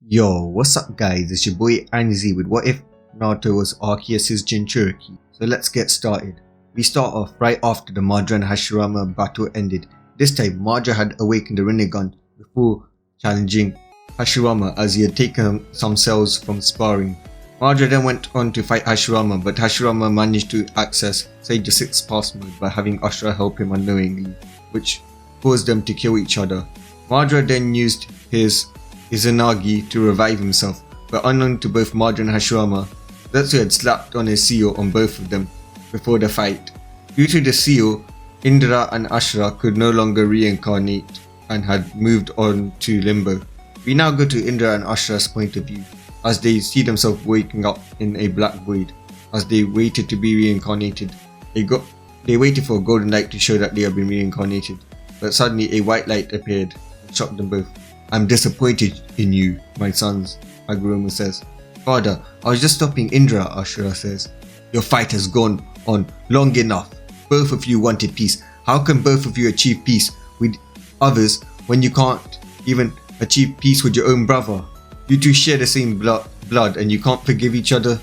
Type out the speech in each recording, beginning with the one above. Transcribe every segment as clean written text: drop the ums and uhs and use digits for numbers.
Yo, what's up guys, it's your boy Anzi with What If Naruto was Arceus' Jinchuriki. So let's get started. We start off right after the Madara and Hashirama battle ended. This time Madara had awakened the Rinnegan before challenging Hashirama as he had taken some cells from sparring. Madara then went on to fight Hashirama, but Hashirama managed to access Sage 6 pass mode by having Ashura help him unknowingly, which caused them to kill each other. Madara then used his Izanagi to revive himself, but unknown to both Madara and Hashirama, Zetsu had slapped on a seal on both of them before the fight. Due to the seal, Indra and Ashura could no longer reincarnate and had moved on to Limbo. We now go to Indra and Ashura's point of view, as they see themselves waking up in a black void. As they waited to be reincarnated, they waited for a golden light to show that they had been reincarnated, but suddenly a white light appeared and shocked them both. "I'm disappointed in you, my sons," Hagoromo says. "Father, I was just stopping Indra," Ashura says. "Your fight has gone on long enough. Both of you wanted peace. How can both of you achieve peace with others when you can't even achieve peace with your own brother? You two share the same blood and you can't forgive each other?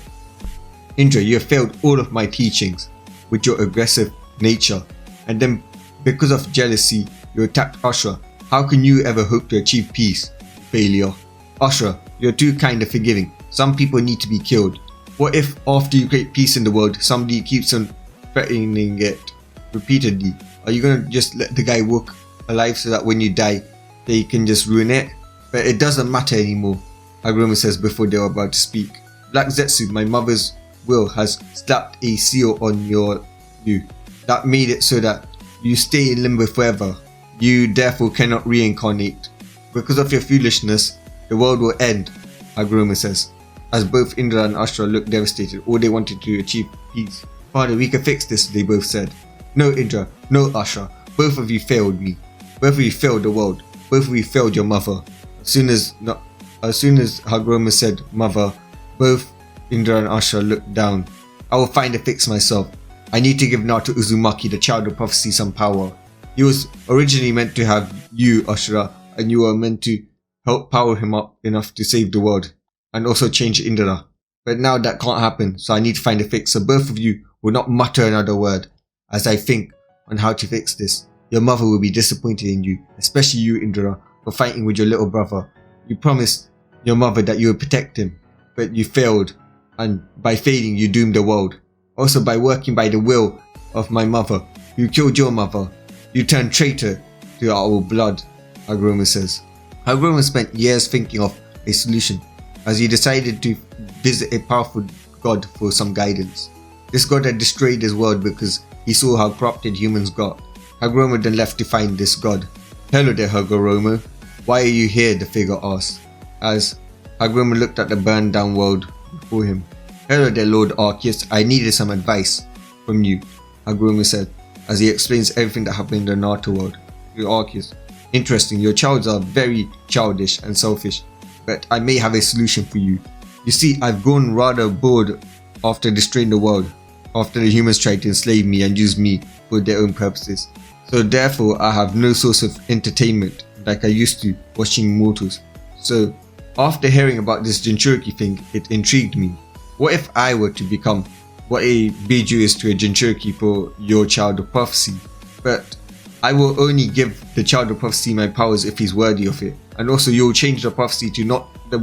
Indra, you have failed all of my teachings with your aggressive nature, and then because of jealousy you attacked Ashura. How can you ever hope to achieve peace? Failure. Ashura, you're too kind and forgiving. Some people need to be killed. What if after you create peace in the world, somebody keeps on threatening it repeatedly? Are you gonna just let the guy walk alive so that when you die, they can just ruin it? But it doesn't matter anymore," Hagoromo says before they were about to speak. "Black Zetsu, my mother's will, has slapped a seal on you. That made it so that you stay in limbo forever. You therefore cannot reincarnate. Because of your foolishness, the world will end," Hagoromo says. As both Indra and Ashura looked devastated, all they wanted to achieve peace. "Father, we can fix this," they both said. "No Indra, no Ashura, both of you failed me. Both of you failed the world. Both of you failed your mother." As soon as Hagoromo said mother, both Indra and Ashura looked down. "I will find a fix myself. I need to give Naruto Uzumaki, the child of prophecy, some power. He was originally meant to have you, Ashura, and you were meant to help power him up enough to save the world and also change Indra. But now that can't happen, so I need to find a fix, so both of you will not mutter another word as I think on how to fix this. Your mother will be disappointed in you, especially you, Indra, for fighting with your little brother. You promised your mother that you would protect him, but you failed, and by failing you doomed the world. Also, by working by the will of my mother, who killed your mother, you turned traitor to our blood," Hagoromo says. Hagoromo spent years thinking of a solution, as he decided to visit a powerful god for some guidance. This god had destroyed his world because he saw how corrupted humans got. Hagoromo then left to find this god. "Hello there, Hagoromo. Why are you here?" the figure asked, as Hagoromo looked at the burned down world before him. "Hello there, Lord Arceus. I needed some advice from you," Hagoromo said, as he explains everything that happened in the Naruto world to Arceus. "Interesting, your childs are very childish and selfish, but I may have a solution for you. You see, I've grown rather bored after destroying the world, after the humans tried to enslave me and use me for their own purposes. So therefore I have no source of entertainment like I used to watching mortals. So after hearing about this Jinchuriki thing, it intrigued me. What if I were to become what a Biju is to a Jinchuriki for your child of prophecy? But I will only give the child of prophecy my powers if he's worthy of it. And also you'll change the prophecy to not the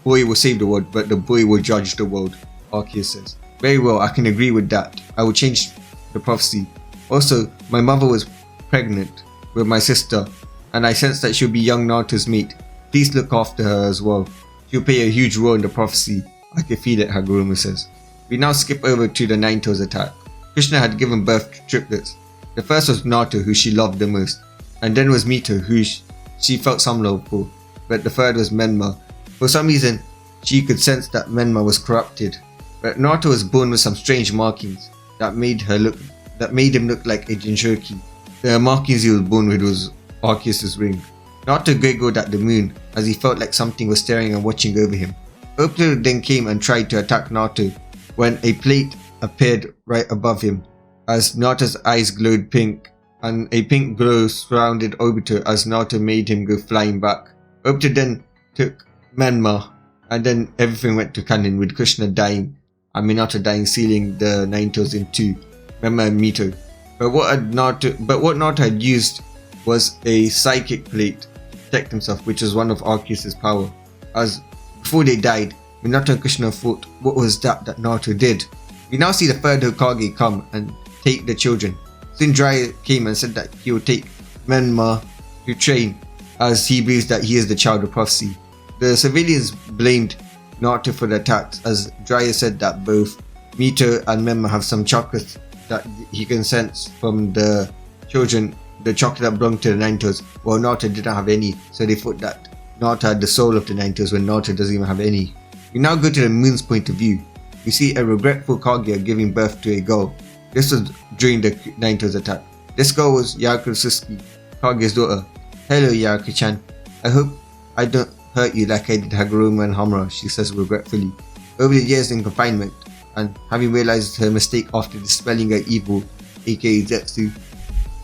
boy will save the world, but the boy will judge the world," Arceus says. "Very well, I can agree with that. I will change the prophecy. Also, my mother was pregnant with my sister, and I sense that she'll be young Naruto's mate. Please look after her as well. She'll play a huge role in the prophecy. I can feel it," Hagoromo says. We now skip over to the Nine Tails attack. Krishna had given birth to triplets. The first was Naruto, who she loved the most, and then was Mito, who she felt some love for, but the third was Menma. For some reason, she could sense that Menma was corrupted, but Naruto was born with some strange markings that made him look like a Jinchuriki. The markings he was born with was Arceus' ring. Naruto giggled at the moon as he felt like something was staring and watching over him. Obito then came and tried to attack Naruto when a plate appeared right above him, as Naruto's eyes glowed pink, and a pink glow surrounded Obito as Naruto made him go flying back. Obito then took Menma, and then everything went to canon with Krishna dying and Minato dying, sealing the Nine Tails in two, Menma and Mito. But what Naruto had used was a psychic plate to protect himself, which was one of Arceus' power. As before they died, Minato and Krishna thought, what was that Naruto did? We now see the third Hokage come and take the children. Soon Jiraiya came and said that he would take Menma to train, as he believes that he is the child of prophecy. The civilians blamed Naruto for the attacks, as Jiraiya said that both Mito and Menma have some chakras that he can sense from the children, the chakra that belonged to the Nine Tails, while Naruto didn't have any, so they thought that Naruto had the soul of the Nine Tails when Naruto doesn't even have any. We now go to the moon's point of view. We see a regretful Kaguya giving birth to a girl. This was during the Nine Tails attack. This girl was Yaku Otsutsuki, Kaguya's daughter. Hello Yaku-chan, I hope I don't hurt you like I did Hagoromo and Hamura, she says regretfully. Over the years in confinement, and having realized her mistake after dispelling her evil, aka Zetsu,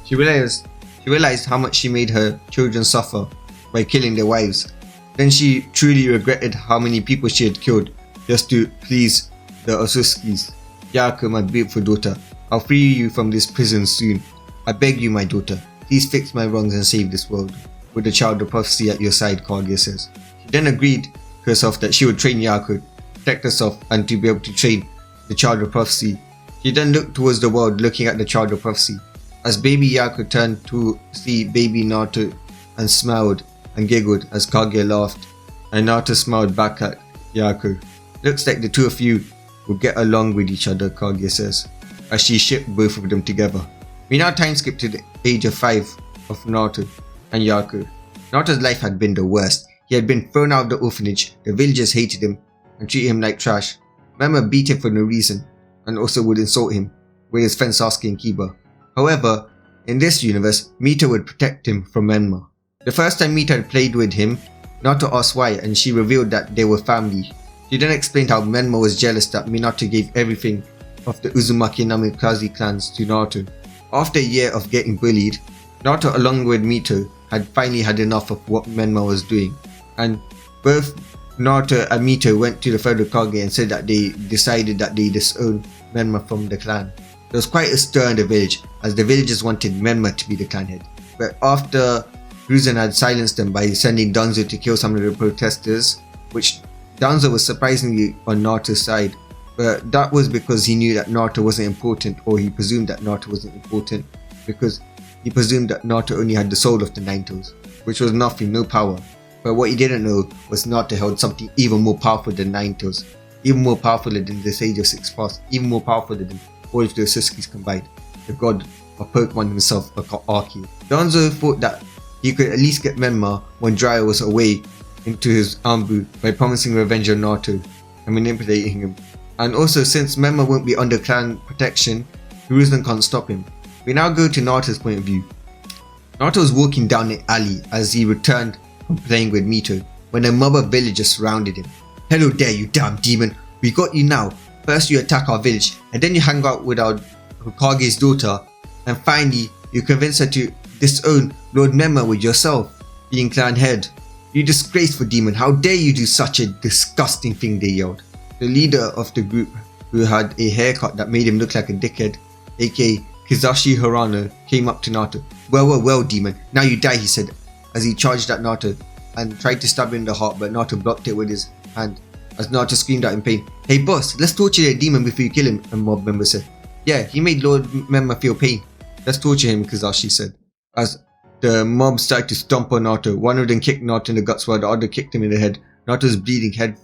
she realized how much she made her children suffer by killing their wives. Then she truly regretted how many people she had killed just to please the Otsutsukis. Yaku, my beautiful daughter, I'll free you from this prison soon. I beg you, my daughter, please fix my wrongs and save this world. With the child of prophecy at your side, Kaguya says. She then agreed to herself that she would train Yaku, protect herself, and to be able to train the child of prophecy. She then looked towards the world, looking at the child of prophecy. As baby Yaku turned to see baby Naruto and smiled and giggled as Kaguya laughed, and Naruto smiled back at Yaku. Looks like the two of you will get along with each other, Kaguya says, as she shipped both of them together. We now time skip to the age of 5 of Naruto and Yaku. Naruto's life had been the worst. He had been thrown out of the orphanage, the villagers hated him and treated him like trash. Menma beat him for no reason and also would insult him with his friend Sasuke and Kiba. However, in this universe, Mito would protect him from Menma. The first time Mito had played with him, Naruto asked why, and she revealed that they were family. She then explained how Menma was jealous that Minato gave everything of the Uzumaki and Namikaze clans to Naruto. After a year of getting bullied, Naruto along with Mito had finally had enough of what Menma was doing, and both Naruto and Mito went to the third Hokage and said that they decided that they disowned Menma from the clan. There was quite a stir in the village, as the villagers wanted Menma to be the clan head. But after Hiruzen had silenced them by sending Danzo to kill some of the protesters, which Danzo was surprisingly on Naruto's side, but that was because he knew that Naruto wasn't important, or he presumed that Naruto wasn't important, because he presumed that Naruto only had the soul of the Nine Tails, which was nothing, no power. But what he didn't know was Naruto held something even more powerful than Nine Tails, even more powerful than the Sage of Six Paths, even more powerful than all of the Otsutsuki's combined, the god of Pokemon himself, Arceus. Danzo thought that he could at least get Menma when Jiraiya was away into his Anbu by promising revenge on Naruto and manipulating him. And also, since Menma won't be under clan protection, Hiruzen can't stop him. We now go to Naruto's point of view. Naruto was walking down the alley as he returned from playing with Mito when a mob of villagers surrounded him. Hello there, you damn demon, we got you now. First you attack our village, and then you hang out with our Hokage's daughter, and finally you convince her to disown Lord Menma with yourself being clan head. You disgraceful demon, how dare you do such a disgusting thing, they yelled. The leader of the group, who had a haircut that made him look like a dickhead, aka Kizashi Hirano, came up to Naruto. Well, demon, now you die, he said, as he charged at Naruto and tried to stab him in the heart, but Naruto blocked it with his hand, as Naruto screamed out in pain. Hey boss, let's torture the demon before you kill him, a mob member said. Yeah, he made Lord Menma feel pain. Let's torture him, Kizashi said. As the mob started to stomp on Naruto, one of them kicked Naruto in the guts while the other kicked him in the head. Naruto was bleeding head,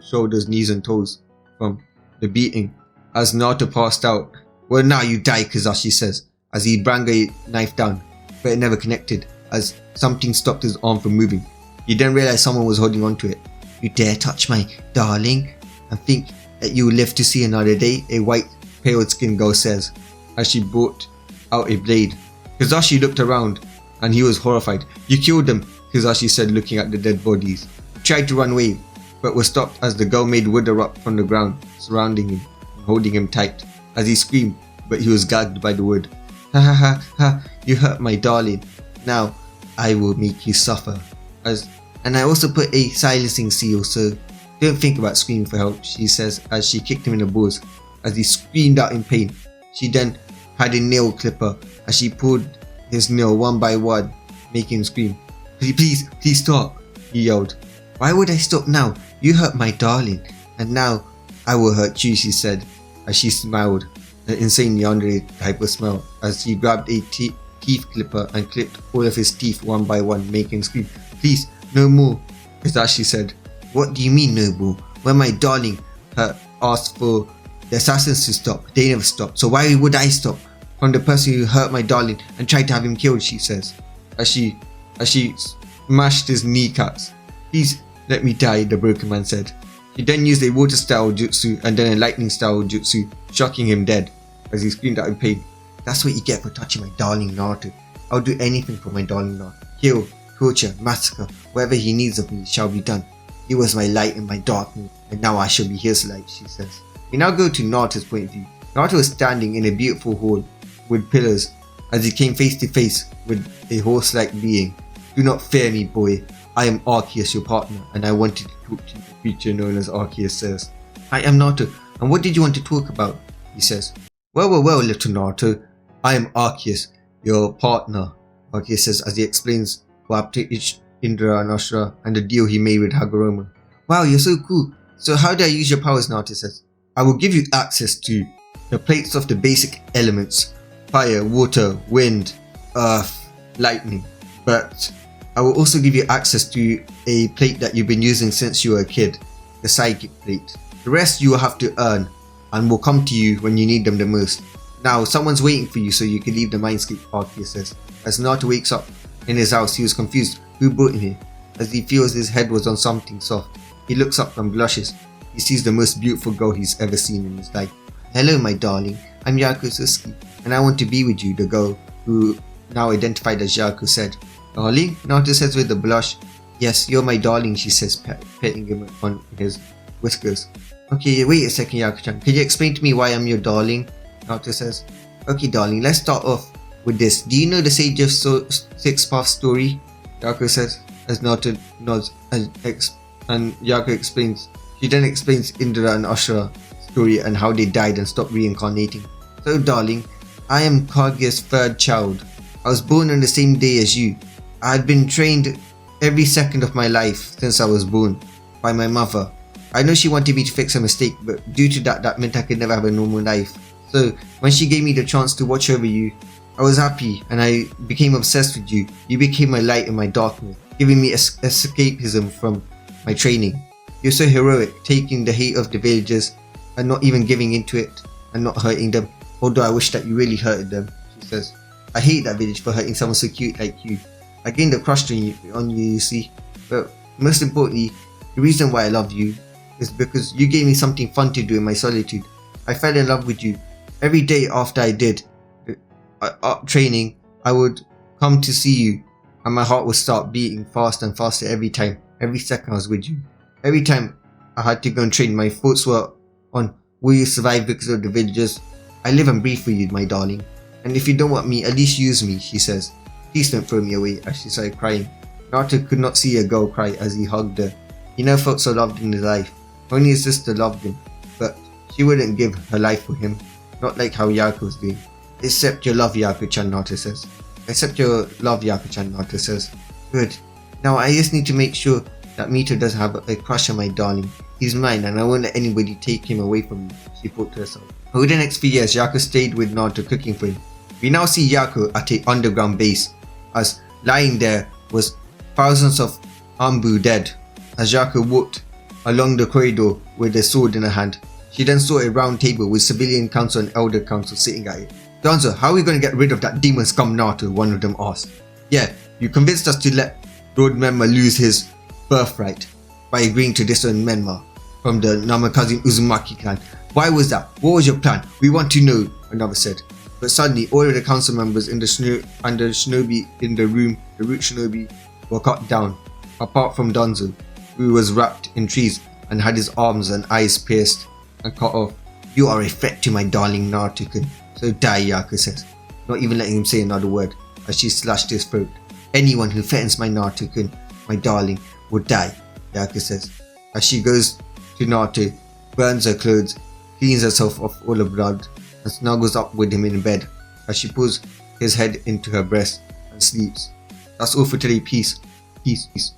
shoulders, knees and toes from the beating as Naruto passed out. Well, now you die, Kizashi says, as he brought a knife down, but it never connected as something stopped his arm from moving. He then realized someone was holding on to it. You dare touch my darling and think that you will live to see another day, a white, pale-skinned girl says, as she brought out a blade. Kizashi looked around and he was horrified. You killed them, Kizashi said, looking at the dead bodies. He tried to run away, but was stopped as the girl made wood erupt from the ground, surrounding him and holding him tight. As he screamed, but he was gagged by the wood. Ha ha ha ha, you hurt my darling. Now I will make you suffer. As And I also put a silencing seal, so don't think about screaming for help, she says as she kicked him in the balls as he screamed out in pain. She then had a nail clipper as she pulled his nail one by one, making him scream. Please stop, he yelled. Why would I stop now? You hurt my darling, and now I will hurt you, she said as she smiled, an insane yandere type of smile, as she grabbed a teeth clipper and clipped all of his teeth one by one, making him scream. Please, no more, is that she said. What do you mean no more? When my darling asked for the assassins to stop, they never stopped, so why would I stop? From the person who hurt my darling and tried to have him killed, she says, as she smashed his kneecaps. Please let me die, the broken man said. She then used a water style jutsu and then a lightning style jutsu, shocking him dead as he screamed out in pain. That's what you get for touching my darling Naruto. I'll do anything for my darling Naruto. Kill, torture, massacre, whatever he needs of me shall be done. He was my light in my darkness, and now I shall be his light, she says. We now go to Naruto's point of view. Naruto is standing in a beautiful hall with pillars as he came face to face with a horse-like being. Do not fear me, boy. I am Arceus, your partner, and I wanted to talk to you, the creature known as Arceus says. I am Naruto, and what did you want to talk about? He says. Well, little Naruto. I am Arceus, your partner, Arceus says as he explains what happened to Indra and Ashura and the deal he made with Hagoromo. Wow, you're so cool. So how do I use your powers, Naruto says. I will give you access to the plates of the basic elements. Fire, water, wind, earth, lightning. But I will also give you access to a plate that you've been using since you were a kid. The psychic plate. The rest you will have to earn and will come to you when you need them the most. Now, someone's waiting for you so you can leave the mindscape, Arceus says. As Naruto wakes up in his house, he was confused. Who brought him here? As he feels his head was on something soft. He looks up and blushes. He sees the most beautiful girl he's ever seen in his life. Hello, my darling. I'm Yaku Susuki, and I want to be with you, the girl who now identified as Yaku said. Darling? Naruto says with a blush. Yes, you're my darling, she says, petting him on his whiskers. Okay, wait a second, Yaku-chan. Can you explain to me why I'm your darling? Naruto says. Okay, darling, let's start off with this. Do you know the Sage of Six Paths story? Yaku says, as Naruto nods, and Yaku explains. She then explains Indra and Ashura story and how they died and stopped reincarnating. So, darling, I am Kaguya's third child. I was born on the same day as you. I had been trained every second of my life since I was born by my mother. I know she wanted me to fix a mistake, but due to that meant I could never have a normal life. So, when she gave me the chance to watch over you, I was happy and I became obsessed with you. You became my light in my darkness, giving me escapism from my training. You're so heroic, taking the hate of the villagers and not even giving into it and not hurting them. Although I wish that you really hurted them, she says. I hate that village for hurting someone so cute like you. I gained a crush on you, you see. But most importantly, the reason why I love you is because you gave me something fun to do in my solitude. I fell in love with you. Every day after I did training, I would come to see you and my heart would start beating faster and faster every second I was with you. Every time I had to go and train, my thoughts were on, will you survive because of the villagers? I live and breathe for you, my darling. And if you don't want me, at least use me, she says. Please don't throw me away, as she started crying. Naruto could not see a girl cry as he hugged her. He never felt so loved in his life. Only his sister loved him, but she wouldn't give her life for him. Not like how Yaku was doing. Accept your love, Yaku-chan, Naruto says. Accept your love, Yaku-chan, Naruto says. Good. Now I just need to make sure that Mito doesn't have a crush on my darling. He's mine and I won't let anybody take him away from me, she thought to herself. Over the next few years, Yaku stayed with Naruto cooking for him. We now see Yaku at an underground base, as lying there was thousands of Anbu dead. As Yaku walked along the corridor with a sword in her hand, she then saw a round table with civilian council and elder council sitting at it. Danzo, how are we going to get rid of that demon scum Naruto? One of them asked. Yeah, you convinced us to let Lord Menma lose his birthright by agreeing to disown Menma from the Namikaze Uzumaki clan. Why was that? What was your plan? We want to know, another said. But suddenly, all of the council members in the shinobi in the room, the root shinobi, were cut down, apart from Danzo, who was wrapped in trees and had his arms and eyes pierced and cut off. You are a threat to my darling Naruto-kun, so die, Yaku says, not even letting him say another word, as she slashed his throat. Anyone who threatens my Naruto-kun, my darling, would die, Yaku says. As she goes to Naruto, burns her clothes, cleans herself of all the blood, and snuggles up with him in bed as she pulls his head into her breast and sleeps. That's all for today. Peace. Peace.